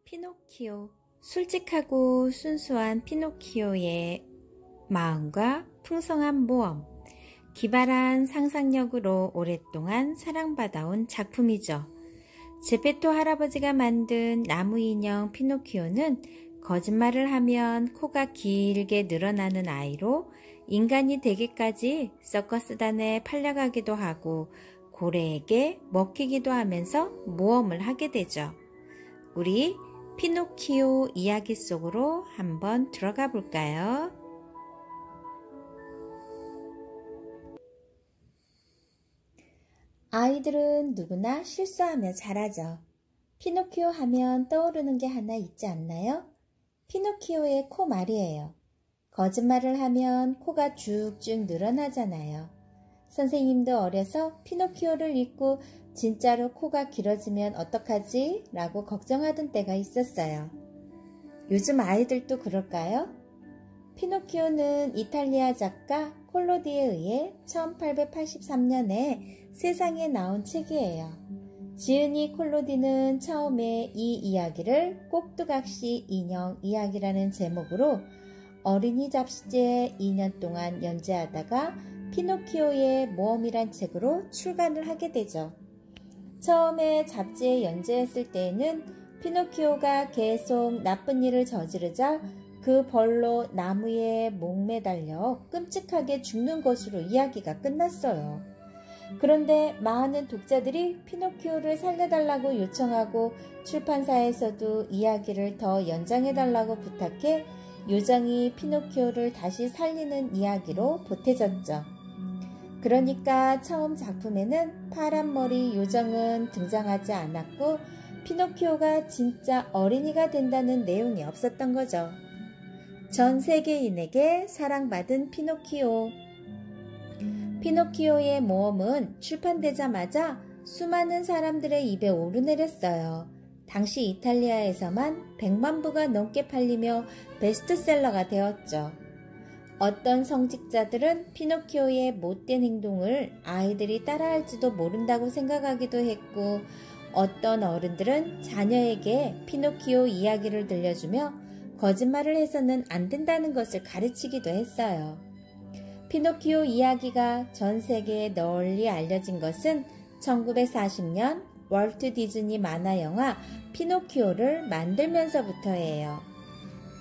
피노키오. 솔직하고 순수한 피노키오의 마음과 풍성한 모험, 기발한 상상력으로 오랫동안 사랑받아온 작품이죠. 제페토 할아버지가 만든 나무 인형 피노키오는 거짓말을 하면 코가 길게 늘어나는 아이로 인간이 되기까지 서커스단에 팔려가기도 하고 고래에게 먹히기도 하면서 모험을 하게 되죠. 우리 피노키오 이야기 속으로 한번 들어가 볼까요? 아이들은 누구나 실수하며 자라죠. 피노키오 하면 떠오르는 게 하나 있지 않나요? 피노키오의 코 말이에요. 거짓말을 하면 코가 쭉쭉 늘어나잖아요. 선생님도 어려서 피노키오를 잊고 진짜로 코가 길어지면 어떡하지? 라고 걱정하던 때가 있었어요. 요즘 아이들도 그럴까요? 피노키오는 이탈리아 작가 콜로디에 의해 1883년에 세상에 나온 책이에요. 지은이 콜로디는 처음에 이 이야기를 꼭두각시 인형 이야기라는 제목으로 어린이 잡지에 2년 동안 연재하다가 피노키오의 모험이란 책으로 출간을 하게 되죠. 처음에 잡지에 연재했을 때에는 피노키오가 계속 나쁜 일을 저지르자 그 벌로 나무에 목매달려 끔찍하게 죽는 것으로 이야기가 끝났어요. 그런데 많은 독자들이 피노키오를 살려달라고 요청하고 출판사에서도 이야기를 더 연장해달라고 부탁해 요정이 피노키오를 다시 살리는 이야기로 보태졌죠. 그러니까 처음 작품에는 파란머리 요정은 등장하지 않았고 피노키오가 진짜 어린이가 된다는 내용이 없었던 거죠. 전 세계인에게 사랑받은 피노키오. 피노키오의 모험은 출판되자마자 수많은 사람들의 입에 오르내렸어요. 당시 이탈리아에서만 100만 부가 넘게 팔리며 베스트셀러가 되었죠. 어떤 성직자들은 피노키오의 못된 행동을 아이들이 따라할지도 모른다고 생각하기도 했고, 어떤 어른들은 자녀에게 피노키오 이야기를 들려주며 거짓말을 해서는 안 된다는 것을 가르치기도 했어요. 피노키오 이야기가 전 세계에 널리 알려진 것은 1940년 월트 디즈니 만화 영화 피노키오를 만들면서부터예요.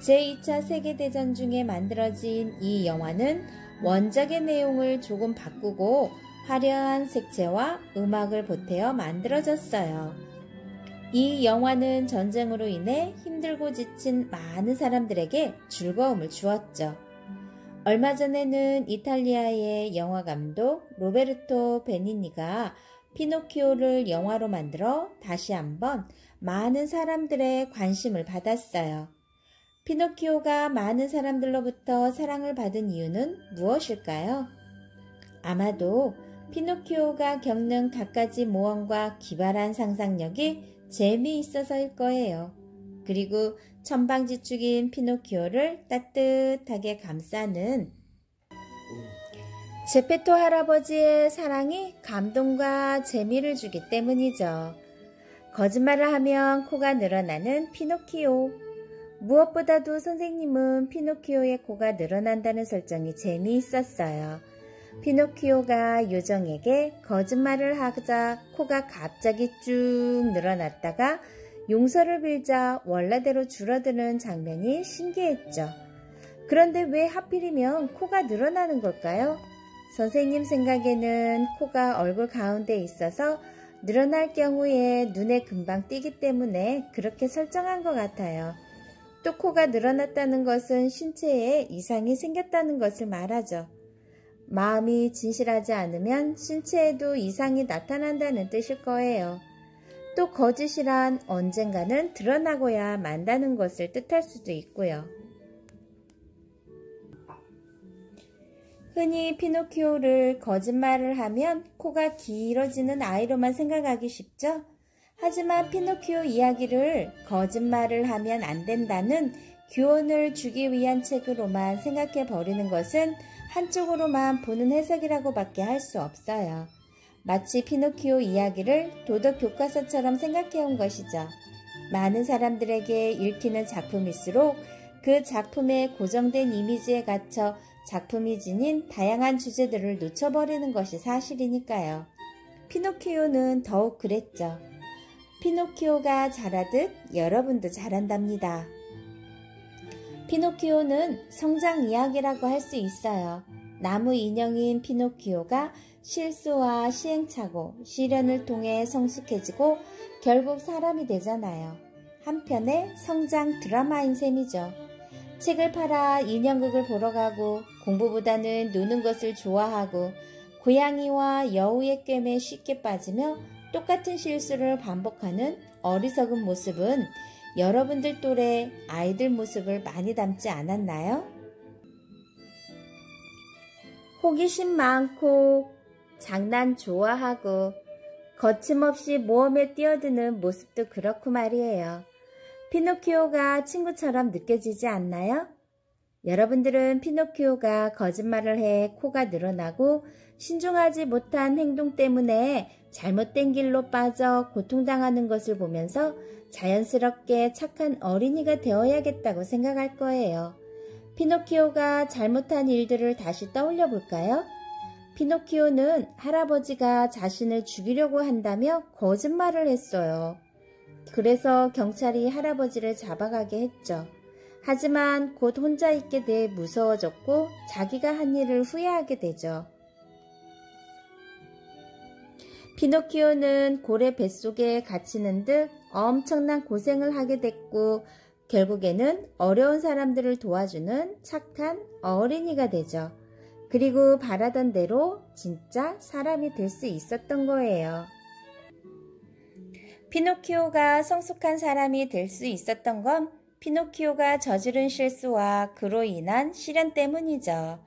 제2차 세계대전 중에 만들어진 이 영화는 원작의 내용을 조금 바꾸고 화려한 색채와 음악을 보태어 만들어졌어요. 이 영화는 전쟁으로 인해 힘들고 지친 많은 사람들에게 즐거움을 주었죠. 얼마 전에는 이탈리아의 영화감독 로베르토 베니니가 피노키오를 영화로 만들어 다시 한번 많은 사람들의 관심을 받았어요. 피노키오가 많은 사람들로부터 사랑을 받은 이유는 무엇일까요? 아마도 피노키오가 겪는 갖가지 모험과 기발한 상상력이 재미있어서일 거예요. 그리고 천방지축인 피노키오를 따뜻하게 감싸는 제페토 할아버지의 사랑이 감동과 재미를 주기 때문이죠. 거짓말을 하면 코가 늘어나는 피노키오. 무엇보다도 선생님은 피노키오의 코가 늘어난다는 설정이 재미있었어요. 피노키오가 요정에게 거짓말을 하자 코가 갑자기 쭉 늘어났다가 용서를 빌자 원래대로 줄어드는 장면이 신기했죠. 그런데 왜 하필이면 코가 늘어나는 걸까요? 선생님 생각에는 코가 얼굴 가운데 있어서 늘어날 경우에 눈에 금방 띄기 때문에 그렇게 설정한 것 같아요. 또 코가 늘어났다는 것은 신체에 이상이 생겼다는 것을 말하죠. 마음이 진실하지 않으면 신체에도 이상이 나타난다는 뜻일 거예요. 또 거짓이란 언젠가는 드러나고야 만다는 것을 뜻할 수도 있고요. 흔히 피노키오를 거짓말을 하면 코가 길어지는 아이로만 생각하기 쉽죠? 하지만 피노키오 이야기를 거짓말을 하면 안 된다는 교훈을 주기 위한 책으로만 생각해 버리는 것은 한쪽으로만 보는 해석이라고 밖에 할 수 없어요. 마치 피노키오 이야기를 도덕 교과서처럼 생각해 온 것이죠. 많은 사람들에게 읽히는 작품일수록 그 작품의 고정된 이미지에 갇혀 작품이 지닌 다양한 주제들을 놓쳐버리는 것이 사실이니까요. 피노키오는 더욱 그랬죠. 피노키오가 잘하듯 여러분도 잘한답니다. 피노키오는 성장 이야기라고 할 수 있어요. 나무 인형인 피노키오가 실수와 시행착오, 시련을 통해 성숙해지고 결국 사람이 되잖아요. 한편의 성장 드라마인 셈이죠. 책을 팔아 인형극을 보러 가고 공부보다는 노는 것을 좋아하고 고양이와 여우의 꿰매에 쉽게 빠지며 똑같은 실수를 반복하는 어리석은 모습은 여러분들 또래 아이들 모습을 많이 닮지 않았나요? 호기심 많고 장난 좋아하고 거침없이 모험에 뛰어드는 모습도 그렇고 말이에요. 피노키오가 친구처럼 느껴지지 않나요? 여러분들은 피노키오가 거짓말을 해 코가 늘어나고 신중하지 못한 행동 때문에 잘못된 길로 빠져 고통당하는 것을 보면서 자연스럽게 착한 어린이가 되어야겠다고 생각할 거예요. 피노키오가 잘못한 일들을 다시 떠올려 볼까요? 피노키오는 할아버지가 자신을 죽이려고 한다며 거짓말을 했어요. 그래서 경찰이 할아버지를 잡아가게 했죠. 하지만 곧 혼자 있게 돼 무서워졌고 자기가 한 일을 후회하게 되죠. 피노키오는 고래 뱃속에 갇히는 듯 엄청난 고생을 하게 됐고 결국에는 어려운 사람들을 도와주는 착한 어린이가 되죠. 그리고 바라던 대로 진짜 사람이 될 수 있었던 거예요. 피노키오가 성숙한 사람이 될 수 있었던 건 피노키오가 저지른 실수와 그로 인한 시련 때문이죠.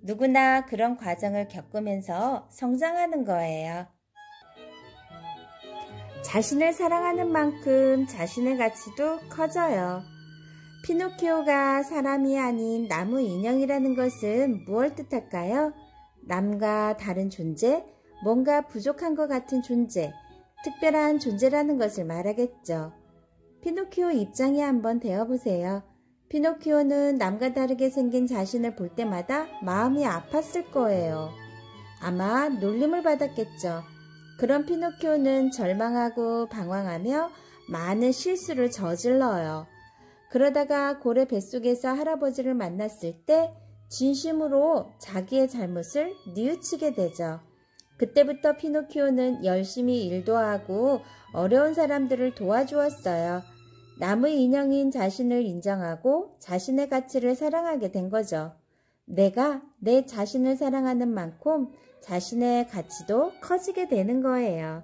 누구나 그런 과정을 겪으면서 성장하는 거예요. 자신을 사랑하는 만큼 자신의 가치도 커져요. 피노키오가 사람이 아닌 나무 인형이라는 것은 무엇을 뜻할까요? 남과 다른 존재, 뭔가 부족한 것 같은 존재, 특별한 존재라는 것을 말하겠죠. 피노키오 입장에 한번 되어보세요. 피노키오는 남과 다르게 생긴 자신을 볼 때마다 마음이 아팠을 거예요. 아마 놀림을 받았겠죠. 그런 피노키오는 절망하고 방황하며 많은 실수를 저질러요. 그러다가 고래 뱃속에서 할아버지를 만났을 때 진심으로 자기의 잘못을 뉘우치게 되죠. 그때부터 피노키오는 열심히 일도 하고 어려운 사람들을 도와주었어요. 나무 인형인 자신을 인정하고 자신의 가치를 사랑하게 된 거죠. 내가 내 자신을 사랑하는 만큼 자신의 가치도 커지게 되는 거예요.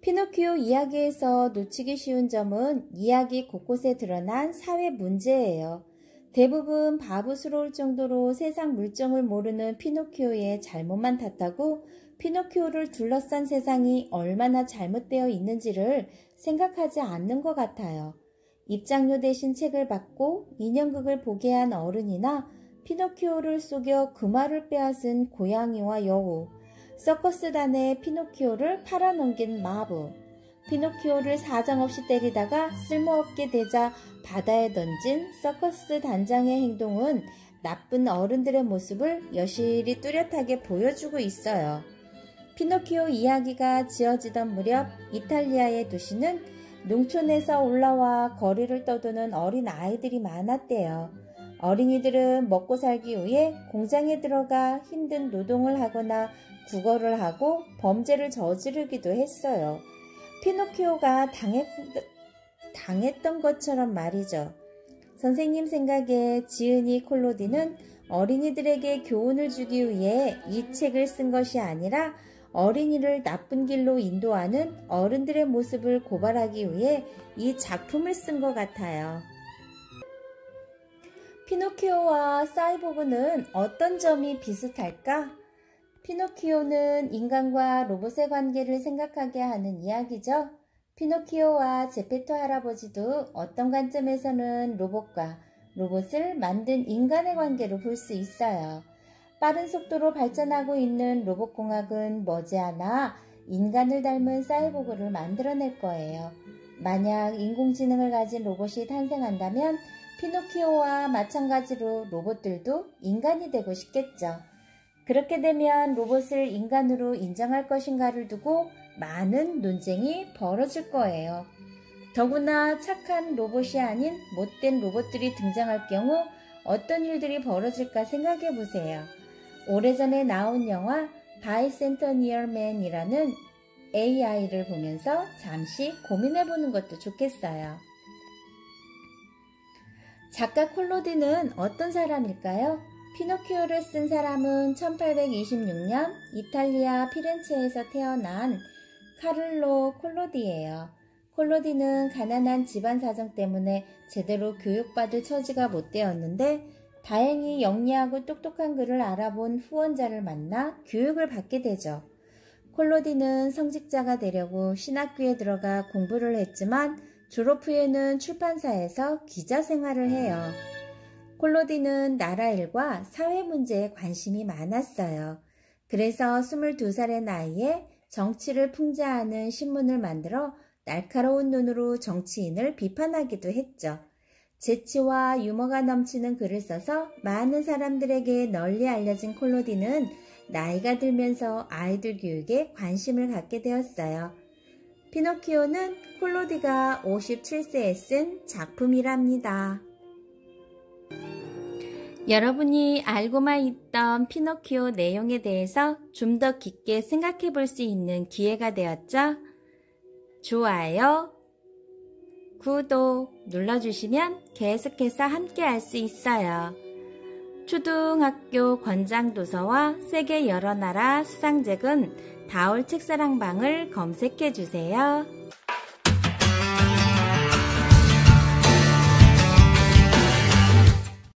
피노키오 이야기에서 놓치기 쉬운 점은 이야기 곳곳에 드러난 사회 문제예요. 대부분 바보스러울 정도로 세상 물정을 모르는 피노키오의 잘못만 탓하고 피노키오를 둘러싼 세상이 얼마나 잘못되어 있는지를 생각하지 않는 것 같아요. 입장료 대신 책을 받고 인형극을 보게 한 어른이나 피노키오를 속여 금화를 빼앗은 고양이와 여우, 서커스단에 피노키오를 팔아넘긴 마부, 피노키오를 사정없이 때리다가 쓸모없게 되자 바다에 던진 서커스 단장의 행동은 나쁜 어른들의 모습을 여실히 뚜렷하게 보여주고 있어요. 피노키오 이야기가 지어지던 무렵 이탈리아의 도시는 농촌에서 올라와 거리를 떠도는 어린 아이들이 많았대요. 어린이들은 먹고 살기 위해 공장에 들어가 힘든 노동을 하거나 구걸을 하고 범죄를 저지르기도 했어요. 피노키오가 당했던 것처럼 말이죠. 선생님 생각에 지은이 콜로디는 어린이들에게 교훈을 주기 위해 이 책을 쓴 것이 아니라 어린이를 나쁜 길로 인도하는 어른들의 모습을 고발하기 위해 이 작품을 쓴 것 같아요. 피노키오와 사이보그는 어떤 점이 비슷할까? 피노키오는 인간과 로봇의 관계를 생각하게 하는 이야기죠. 피노키오와 제페토 할아버지도 어떤 관점에서는 로봇을 만든 인간의 관계로 볼 수 있어요. 빠른 속도로 발전하고 있는 로봇공학은 머지않아 인간을 닮은 사이보그를 만들어낼 거예요. 만약 인공지능을 가진 로봇이 탄생한다면 피노키오와 마찬가지로 로봇들도 인간이 되고 싶겠죠. 그렇게 되면 로봇을 인간으로 인정할 것인가를 두고 많은 논쟁이 벌어질 거예요. 더구나 착한 로봇이 아닌 못된 로봇들이 등장할 경우 어떤 일들이 벌어질까 생각해 보세요. 오래전에 나온 영화 바이센터니얼 맨이라는 AI를 보면서 잠시 고민해 보는 것도 좋겠어요. 작가 콜로디는 어떤 사람일까요? 피노키오를 쓴 사람은 1826년 이탈리아 피렌체에서 태어난 카를로 콜로디예요. 콜로디는 가난한 집안 사정 때문에 제대로 교육받을 처지가 못 되었는데 다행히 영리하고 똑똑한 그를 알아본 후원자를 만나 교육을 받게 되죠. 콜로디는 성직자가 되려고 신학교에 들어가 공부를 했지만 졸업 후에는 출판사에서 기자 생활을 해요. 콜로디는 나라 일과 사회 문제에 관심이 많았어요. 그래서 22살의 나이에 정치를 풍자하는 신문을 만들어 날카로운 눈으로 정치인을 비판하기도 했죠. 재치와 유머가 넘치는 글을 써서 많은 사람들에게 널리 알려진 콜로디는 나이가 들면서 아이들 교육에 관심을 갖게 되었어요. 피노키오는 콜로디가 57세에 쓴 작품이랍니다. 여러분이 알고만 있던 피노키오 내용에 대해서 좀 더 깊게 생각해 볼 수 있는 기회가 되었죠? 좋아요, 구독 눌러주시면 계속해서 함께 할 수 있어요. 초등학교 권장도서와 세계 여러 나라 수상작은 다올 책사랑방을 검색해 주세요.